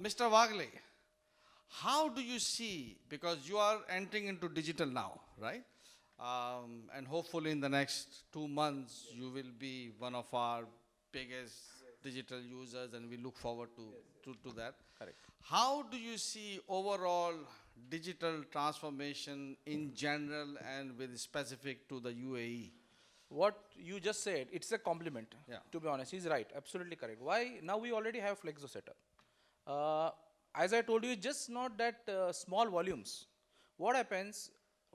Mr. Wagle, how do you see, because you are entering into digital now, right? And hopefully in the next 2 months, you will be one of our biggest digital users and we look forward to that. Correct. How do you see overall digital transformation in general and with specific to the UAE? What you just said, it's a compliment. Yeah. To be honest, he's right. Absolutely correct. Why? Now we already have Flexo setup. Uh, as I told you, it's just not that small volumes. What happens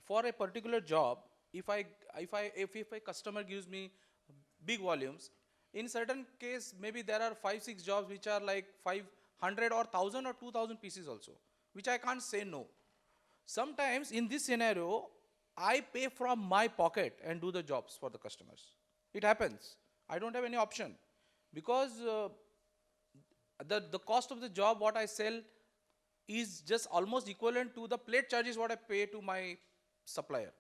for a particular job? If a customer gives me big volumes, in certain case maybe there are 5 6 jobs which are like 500 or 1000 or 2000 pieces also, which I can't say no. Sometimes in this scenario, I pay from my pocket and do the jobs for the customers. It happens. I don't have any option because the cost of the job what I sell is just almost equivalent to the plate charges what I pay to my supplier.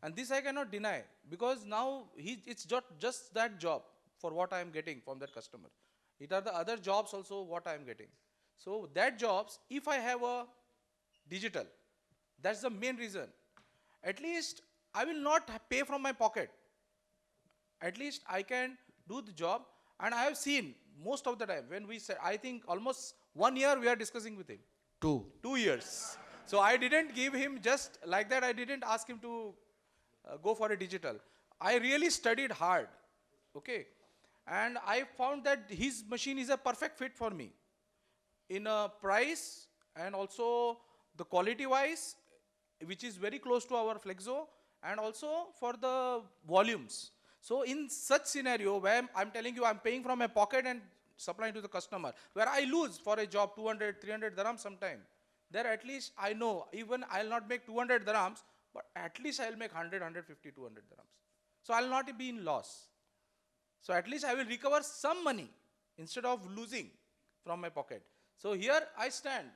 And this I cannot deny because now it's just that job for what I am getting from that customer. It are the other jobs also what I am getting. So that jobs, if I have a digital, that's the main reason. At least I will not pay from my pocket. At least I can do the job. And I have seen most of the time when we said, I think almost 1 year we are discussing with him. Two. 2 years. So I didn't give him just like that. I didn't ask him to go for a digital. I really studied hard. Okay. And I found that his machine is a perfect fit for me in a price and also the quality wise, which is very close to our Flexo, and also for the volumes. So in such scenario where I'm telling you I'm paying from my pocket and supplying to the customer, where I lose for a job 200, 300 dirhams sometime, there at least I know even I'll not make 200 dirhams, but at least I'll make 100, 150, 200 dirhams. So I'll not be in loss. So at least I will recover some money instead of losing from my pocket. So here I stand.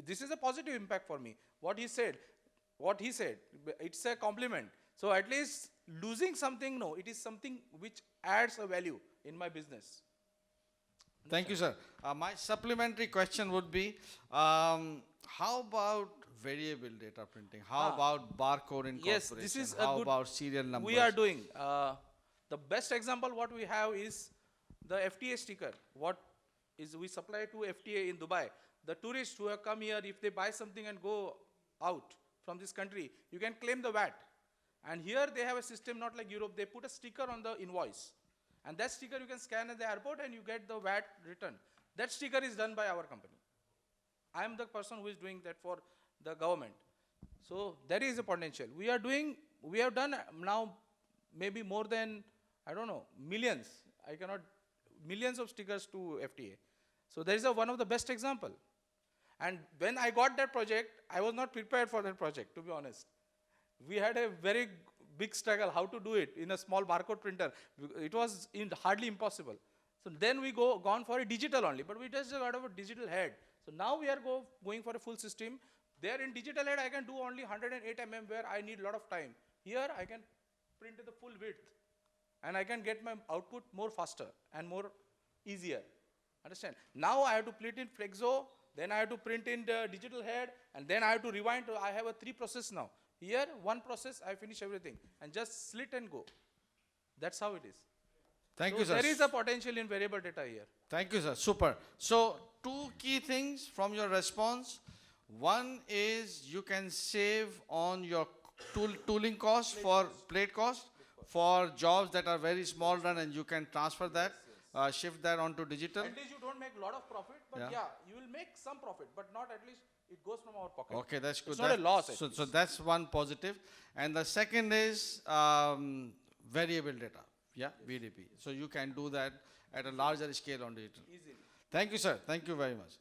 This is a positive impact for me. What he said, it's a compliment. So at least losing something, no, it is something which adds a value in my business. Thank you, sir. My supplementary question would be, how about variable data printing? How about barcode incorporation? Yes, this is how about serial numbers? we are doing. The best example what we have is the FTA sticker. What is we supply to FTA in Dubai. The tourists who have come here, if they buy something and go out from this country, you can claim the VAT. And here they have a system not like Europe. They put a sticker on the invoice. And that sticker you can scan at the airport and you get the VAT return. That sticker is done by our company. I am the person who is doing that for the government. So there is a potential. We have done now maybe more than, I don't know, millions. Millions of stickers to FTA. So there is one of the best example. And when I got that project, I was not prepared for that project, to be honest. We had a very big struggle how to do it in a small barcode printer. It was hardly impossible. So then we gone for a digital only, but we just got a digital head. So now we are going for a full system. There in digital head, I can do only 108 where I need a lot of time. Here I can print the full width and I can get my output more faster and more easier. Understand? Now I have to print in Flexo, then I have to print in the digital head, and then I have to rewind. I have a 3 process now. Here, 1 process, I finish everything and just slit and go. That's how it is. Thank you, sir. There is a potential in variable data here. Thank you, sir. Super. So 2 key things from your response. One is you can save on your tooling cost for plate cost for jobs that are very small run, and you can transfer that, shift that onto digital. At least you don't make a lot of profit, but yeah, you will make some profit, but not at least it goes from our pocket. Okay, that's good. It's not a loss. So that's one positive. And the second is variable data. Yeah, VDP. So you can do that at a larger scale on digital. Easily. Thank you, sir. Thank you very much.